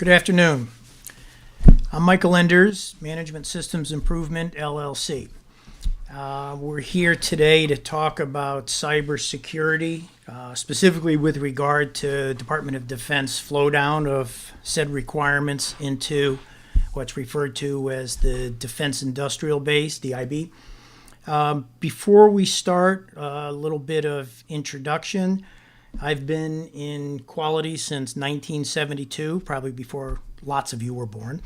Good afternoon. I'm Michael Enders, Management Systems Improvement, LLC. We're here today to talk about cybersecurity, specifically with regard to Department of Defense flowdown of said requirements into what's referred to as the Defense Industrial Base, DIB. Before we start, a little bit of introduction. I've been in quality since 1972, probably before lots of you were born,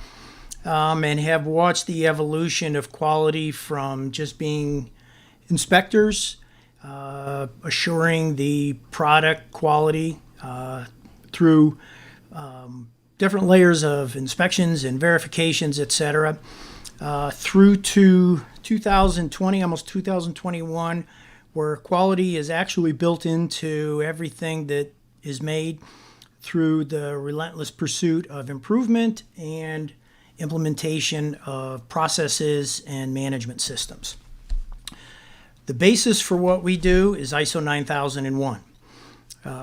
and have watched the evolution of quality from just being inspectors, assuring the product quality through different layers of inspections and verifications, etc., through to 2020, almost 2021, where quality is actually built into everything that is made through the relentless pursuit of improvement and implementation of processes and management systems. The basis for what we do is ISO 9001.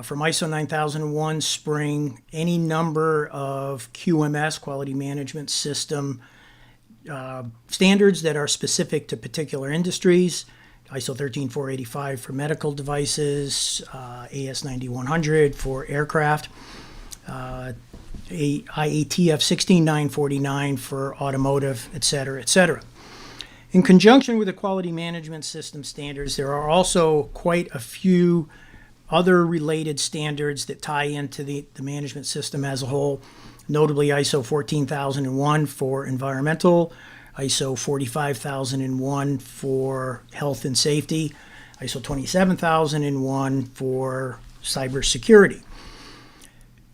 From ISO 9001 spring any number of QMS, quality management system, standards that are specific to particular industries. ISO 13485 for medical devices, AS 9100 for aircraft, IATF 16949 for automotive, etc., etc. In conjunction with the quality management system standards, there are also quite a few other related standards that tie into the management system as a whole, notably ISO 14001 for environmental, ISO 45001 for health and safety, ISO 27001 for cybersecurity.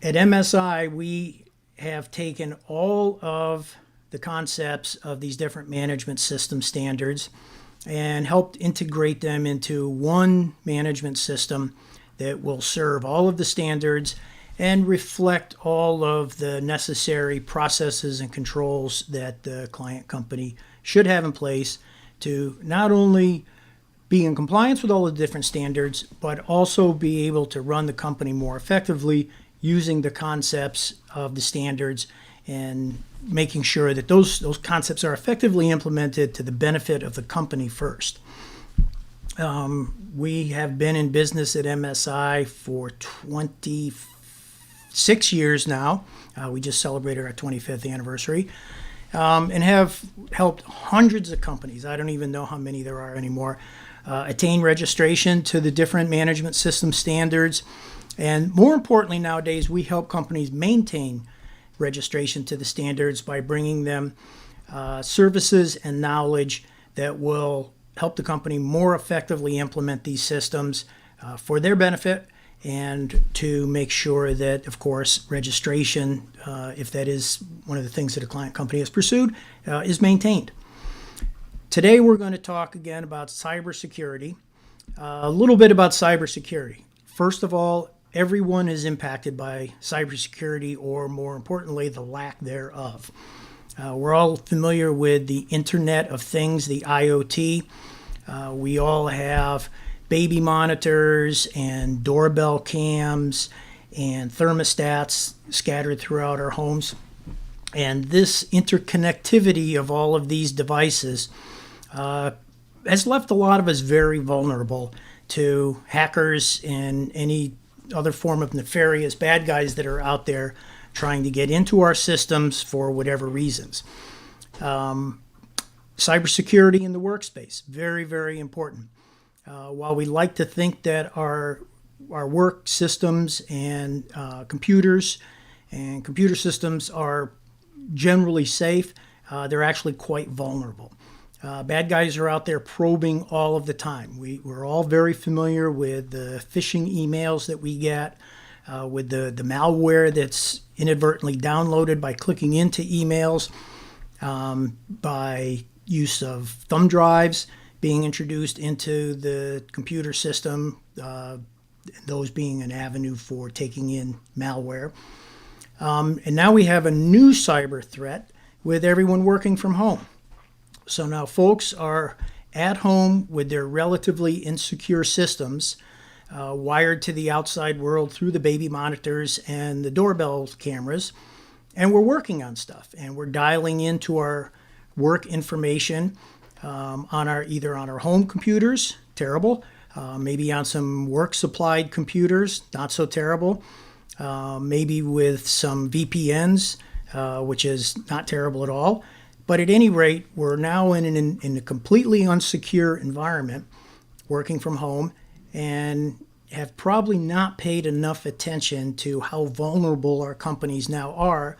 At MSI, we have taken all of the concepts of these different management system standards and helped integrate them into one management system that will serve all of the standards and reflect all of the necessary processes and controls that the client company should have in place to not only be in compliance with all the different standards, but also be able to run the company more effectively using the concepts of the standards and making sure that those concepts are effectively implemented to the benefit of the company first. We have been in business at MSI for 26 years now. We just celebrated our 25th anniversary, and have helped hundreds of companies, I don't even know how many there are anymore, attain registration to the different management system standards. And more importantly nowadays, we help companies maintain registration to the standards by bringing them services and knowledge that will help the company more effectively implement these systems for their benefit, and to make sure that, of course, registration, if that is one of the things that a client company has pursued, is maintained. Today we're going to talk again about cybersecurity. A little bit about cybersecurity. First of all, everyone is impacted by cybersecurity, or more importantly, the lack thereof. We're all familiar with the Internet of Things, the IoT. We all have baby monitors and doorbell cams and thermostats scattered throughout our homes. And this interconnectivity of all of these devices has left a lot of us very vulnerable to hackers and any other form of nefarious bad guys that are out there trying to get into our systems for whatever reasons. Cybersecurity in the workspace, very, very important. While we like to think that our work systems and computers and computer systems are generally safe, they're actually quite vulnerable. Bad guys are out there probing all of the time. We're all very familiar with the phishing emails that we get, with the malware that's inadvertently downloaded by clicking into emails, by use of thumb drives being introduced into the computer system, those being an avenue for taking in malware. And now we have a new cyber threat with everyone working from home. So now folks are at home with their relatively insecure systems wired to the outside world through the baby monitors and the doorbell cameras. And we're working on stuff, and we're dialing into our work information on our either on our home computers, terrible, maybe on some work supplied computers, not so terrible, maybe with some VPNs, which is not terrible at all. But at any rate, we're now in a completely unsecure environment, working from home, and have probably not paid enough attention to how vulnerable our companies now are,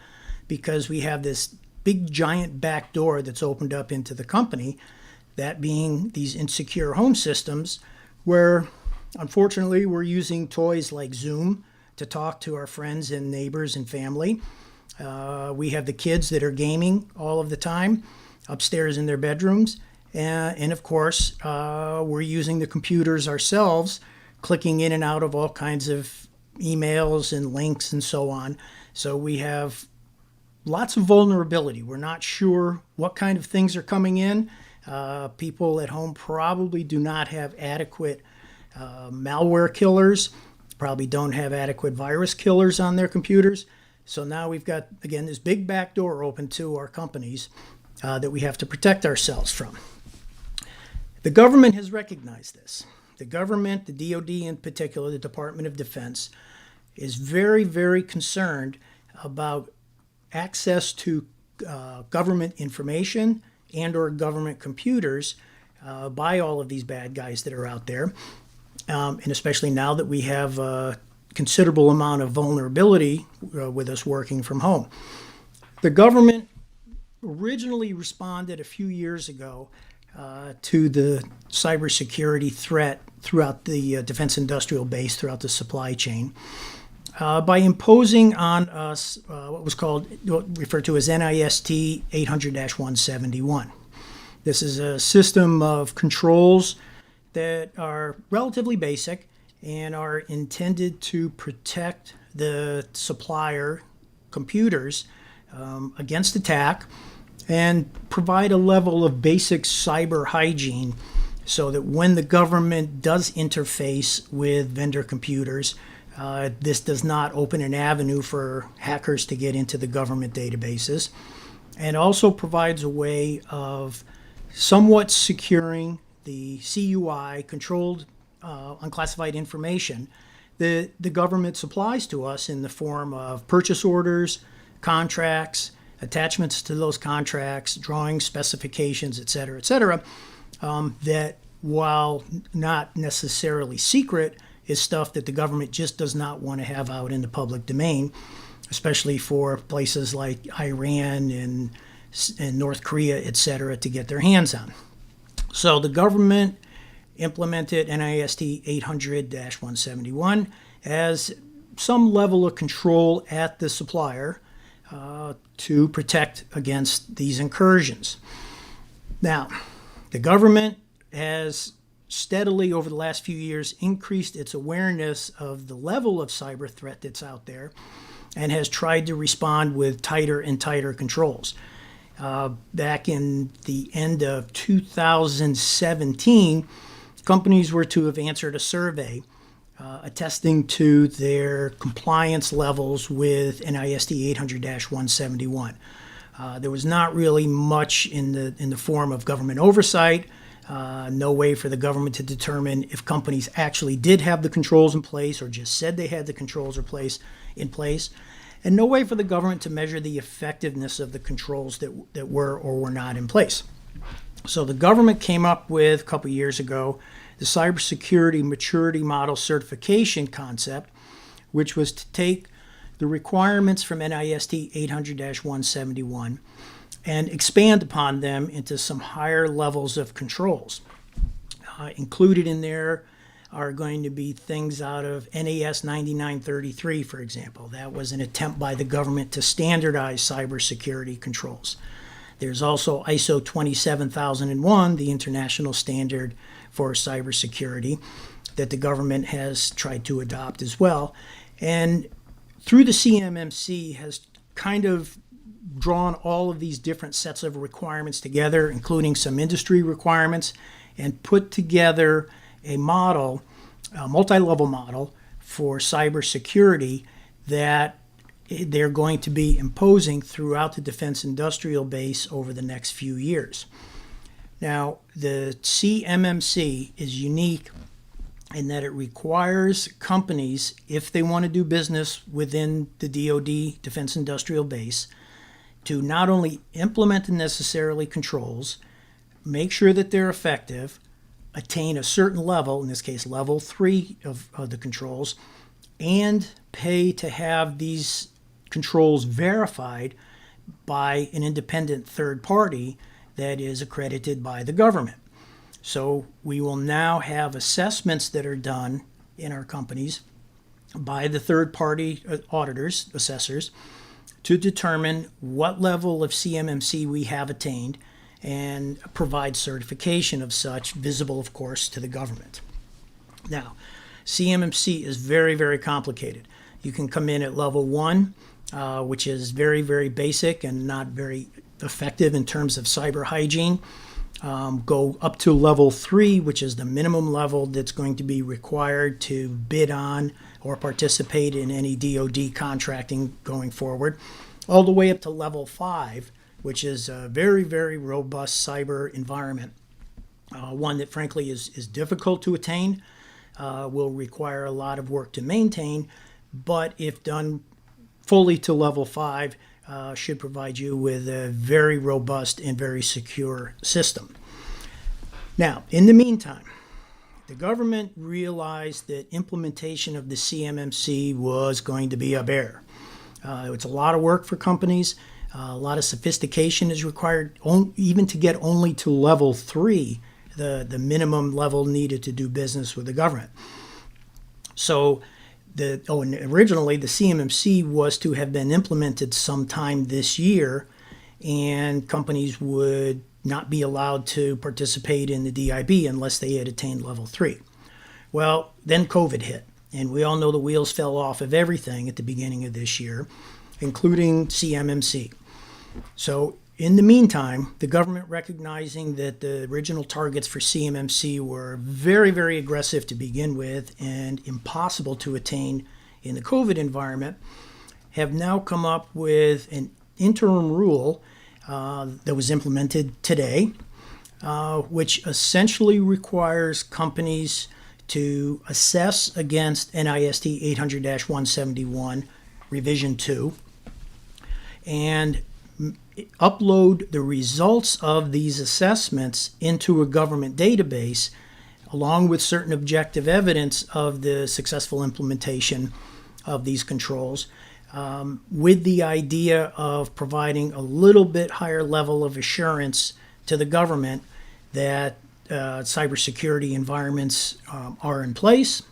because we have this big giant back door that's opened up into the company, that being these insecure home systems, where unfortunately we're using toys like Zoom to talk to our friends and neighbors and family. We have the kids that are gaming all of the time upstairs in their bedrooms. And of course, we're using the computers ourselves, clicking in and out of all kinds of emails and links and so on. So we have lots of vulnerability. We're not sure what kind of things are coming in. People at home probably do not have adequate malware killers, probably don't have adequate virus killers on their computers. So now we've got, again, this big back door open to our companies that we have to protect ourselves from. The government has recognized this. The government, the DoD in particular, the Department of Defense, is very, very concerned about access to government information and or government computers by all of these bad guys that are out there. And especially now that we have a considerable amount of vulnerability with us working from home. The government originally responded a few years ago to the cybersecurity threat throughout the defense industrial base, throughout the supply chain, by imposing on us what was referred to as Nist 800-171. This is a system of controls that are relatively basic and are intended to protect the supplier computers against attack and provide a level of basic cyber hygiene so that when the government does interface with vendor computers, this does not open an avenue for hackers to get into the government databases, and also provides a way of somewhat securing the CUI, controlled unclassified information, that the government supplies to us in the form of purchase orders, contracts, attachments to those contracts, drawing specifications, et cetera, that while not necessarily secret, is stuff that the government just does not want to have out in the public domain, especially for places like Iran and North Korea, et cetera, to get their hands on. So the government implemented Nist 800-171 as some level of control at the supplier to protect against these incursions. Now, the government has steadily over the last few years increased its awareness of the level of cyber threat that's out there and has tried to respond with tighter and tighter controls. Back in the end of 2017, companies were to have answered a survey attesting to their compliance levels with Nist 800-171. There was not really much in the form of government oversight, no way for the government to determine if companies actually did have the controls in place or just said they had the controls in place, and no way for the government to measure the effectiveness of the controls that were or were not in place. So the government came up with, a couple years ago, the Cybersecurity Maturity Model Certification concept, which was to take the requirements from Nist 800-171 and expand upon them into some higher levels of controls. Included in there are going to be things out of NAS 9933, for example. That was an attempt by the government to standardize cybersecurity controls. There's also ISO 27001, the international standard for cybersecurity, that the government has tried to adopt as well. And through the CMMC has kind of drawn all of these different sets of requirements together, including some industry requirements, and put together a model, a multi-level model for cybersecurity that they're going to be imposing throughout the defense industrial base over the next few years. Now, the CMMC is unique in that it requires companies, if they want to do business within the DoD defense industrial base, to not only implement the necessary controls, make sure that they're effective, attain a certain level, in this case level 3 of the controls, and pay to have these controls verified by an independent third party that is accredited by the government. So we will now have assessments that are done in our companies by the third party auditors, assessors, to determine what level of CMMC we have attained and provide certification of such, visible, of course, to the government. Now, CMMC is very, very complicated. You can come in at level 1, which is very, very basic and not very effective in terms of cyber hygiene. Go up to level 3, which is the minimum level that's going to be required to bid on or participate in any DoD contracting going forward, all the way up to level 5, which is a very, very robust cyber environment, one that frankly is difficult to attain, will require a lot of work to maintain, but if done fully to level 5, should provide you with a very robust and very secure system. Now, in the meantime, the government realized that implementation of the CMMC was going to be a bear. It's a lot of work for companies. A lot of sophistication is required, even to get only to level 3, the minimum level needed to do business with the government. So, and originally the CMMC was to have been implemented sometime this year, and companies would not be allowed to participate in the DIB unless they had attained level 3. Well, then COVID hit, and we all know the wheels fell off of everything at the beginning of this year, including CMMC. So in the meantime, the government, recognizing that the original targets for CMMC were very, very aggressive to begin with and impossible to attain in the COVID environment, have now come up with an interim rule that was implemented today, which essentially requires companies to assess against NIST 800-171 Revision 2 and upload the results of these assessments into a government database, along with certain objective evidence of the successful implementation of these controls, with the idea of providing a little bit higher level of assurance to the government that cybersecurity environments are in place,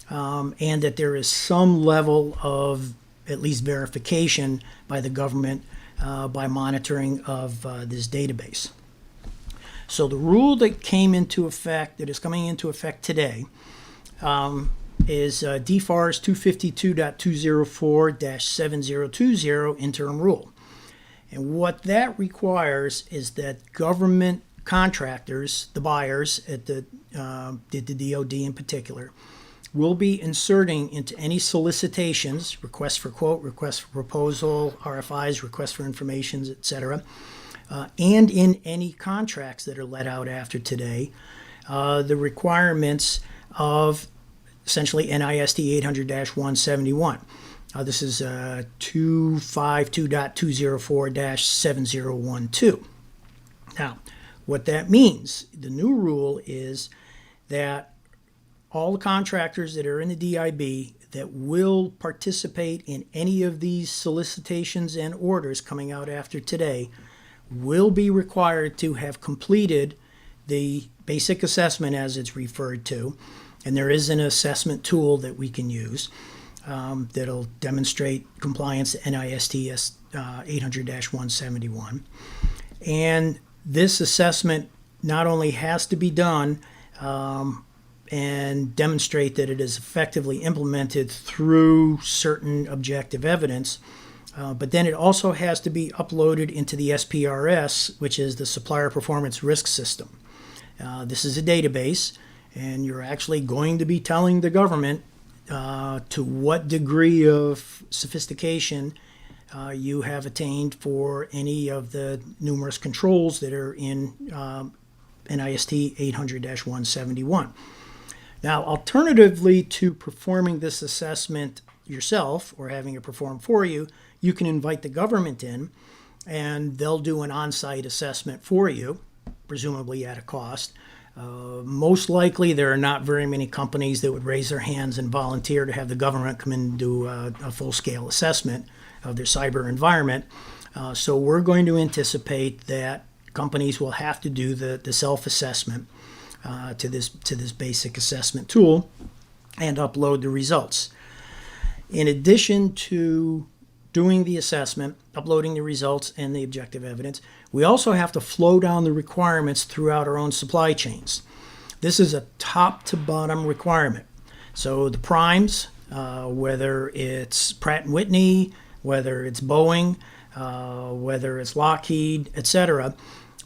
and that there is some level of at least verification by the government by monitoring of this database. So the rule that came into effect, that is coming into effect today, is DFARS 252.204-7020 interim rule. And what that requires is that government contractors, the buyers at the DoD in particular, will be inserting into any solicitations, requests for quote, requests for proposal, RFIs, requests for information, etc., and in any contracts that are let out after today, the requirements of essentially NIST 800-171. This is 252.204-7012. Now, what that means, the new rule is that all the contractors that are in the DIB that will participate in any of these solicitations and orders coming out after today will be required to have completed the basic assessment as it's referred to. And there is an assessment tool that we can use that'll demonstrate compliance to NIST 800-171. And this assessment not only has to be done and demonstrate that it is effectively implemented through certain objective evidence, but then it also has to be uploaded into the SPRS, which is the Supplier Performance Risk System. This is a database, and you're actually going to be telling the government to what degree of sophistication you have attained for any of the numerous controls that are in NIST 800-171. Now, alternatively to performing this assessment yourself or having it performed for you, you can invite the government in and they'll do an on-site assessment for you, presumably at a cost. Most likely, there are not very many companies that would raise their hands and volunteer to have the government come in and do a full-scale assessment of their cyber environment. So we're going to anticipate that companies will have to do the self-assessment to this basic assessment tool and upload the results. In addition to doing the assessment, uploading the results and the objective evidence, we also have to flow down the requirements throughout our own supply chains. This is a top to bottom requirement. So the primes, whether it's Pratt & Whitney, whether it's Boeing, whether it's Lockheed, etc.,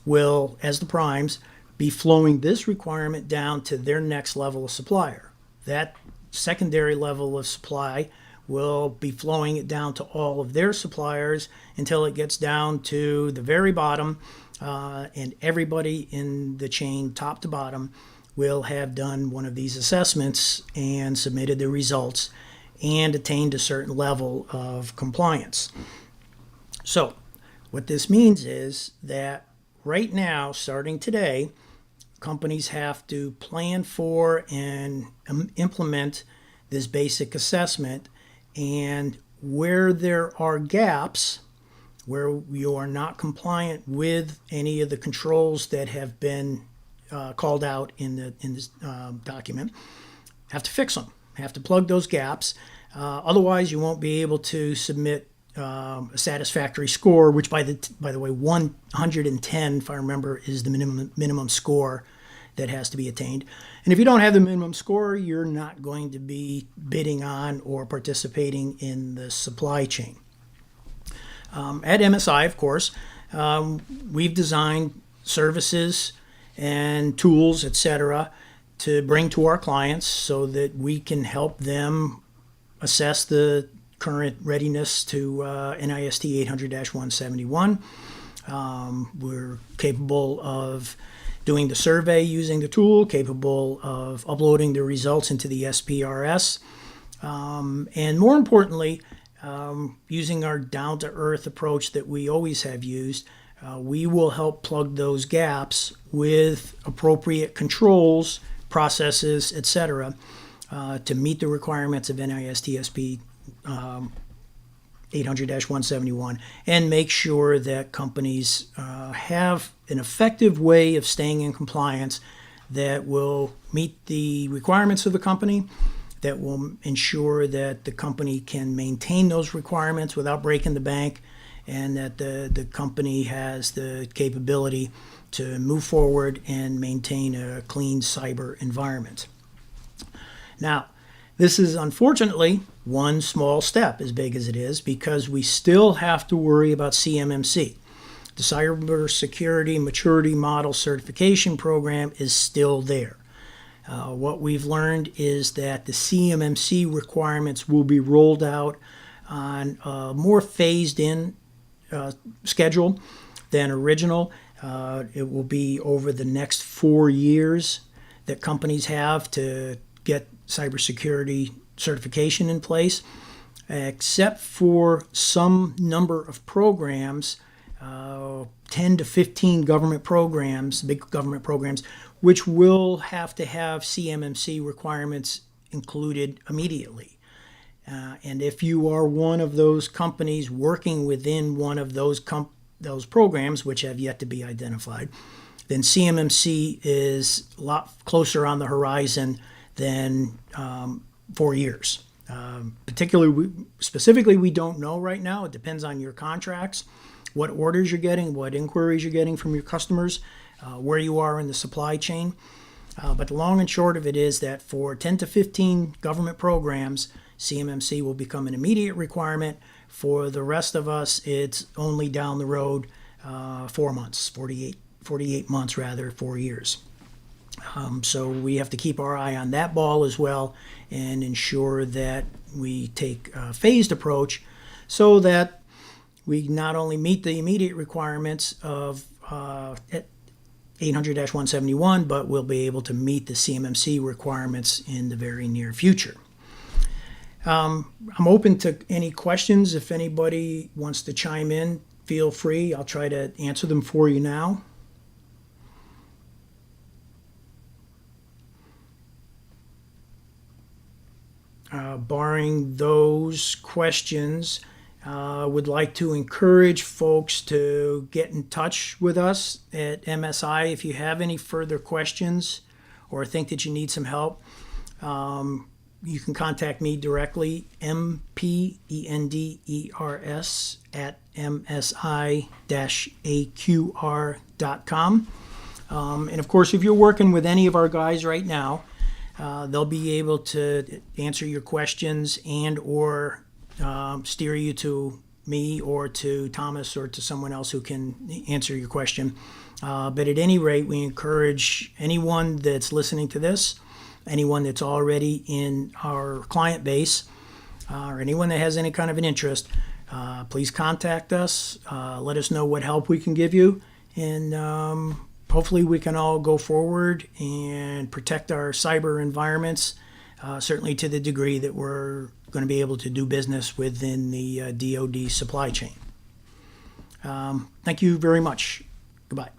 will, as the primes, be flowing this requirement down to their next level of supplier. That secondary level of supply will be flowing it down to all of their suppliers until it gets down to the very bottom, and everybody in the chain, top to bottom, will have done one of these assessments and submitted the results and attained a certain level of compliance. So what this means is that right now, starting today, companies have to plan for and implement this basic assessment, and where there are gaps, where you are not compliant with any of the controls that have been called out in this document, have to fix them, have to plug those gaps. Otherwise, you won't be able to submit a satisfactory score, which by the way, 110, if I remember, is the minimum score that has to be attained. And if you don't have the minimum score, you're not going to be bidding on or participating in the supply chain. At MSI, of course, we've designed services and tools, etc., to bring to our clients so that we can help them assess the current readiness to NIST 800-171. We're capable of doing the survey using the tool, capable of uploading the results into the SPRS, and more importantly, using our down-to-earth approach that we always have used, we will help plug those gaps with appropriate controls, processes, etc., to meet the requirements of NIST SP 800-171 and make sure that companies have an effective way of staying in compliance that will meet the requirements of the company, that will ensure that the company can maintain those requirements without breaking the bank, and that the company has the capability to move forward and maintain a clean cyber environment. Now, this is unfortunately one small step, as big as it is, because we still have to worry about CMMC. The Cybersecurity Maturity Model Certification Program is still there. What we've learned is that the CMMC requirements will be rolled out on a more phased-in schedule than original. It will be over the next 4 years that companies have to get cybersecurity certification in place, except for some number of programs, 10 to 15 government programs, big government programs, which will have to have CMMC requirements included immediately. And if you are one of those companies working within one of those programs, which have yet to be identified, then CMMC is a lot closer on the horizon than 4 years. Specifically, we don't know right now. It depends on your contracts, what orders you're getting, what inquiries you're getting from your customers, where you are in the supply chain. But the long and short of it is that for 10 to 15 government programs, CMMC will become an immediate requirement. For the rest of us, it's only down the road 4 months, 48 months rather, 4 years. So we have to keep our eye on that ball as well and ensure that we take a phased approach so that we not only meet the immediate requirements of 800-171, but we'll be able to meet the CMMC requirements in the very near future. I'm open to any questions. If anybody wants to chime in, feel free. I'll try to answer them for you now. Barring those questions, would like to encourage folks to get in touch with us at MSI if you have any further questions or think that you need some help. You can contact me directly, mpenders at msi-aqr.com. And of course, if you're working with any of our guys right now, they'll be able to answer your questions and or steer you to me or to Thomas or to someone else who can answer your question. But at any rate, we encourage anyone that's listening to this, anyone that's already in our client base, or anyone that has any kind of an interest, please contact us. Let us know what help we can give you, and hopefully we can all go forward and protect our cyber environments, certainly to the degree that we're going to be able to do business within the DoD supply chain. Thank you very much. Goodbye.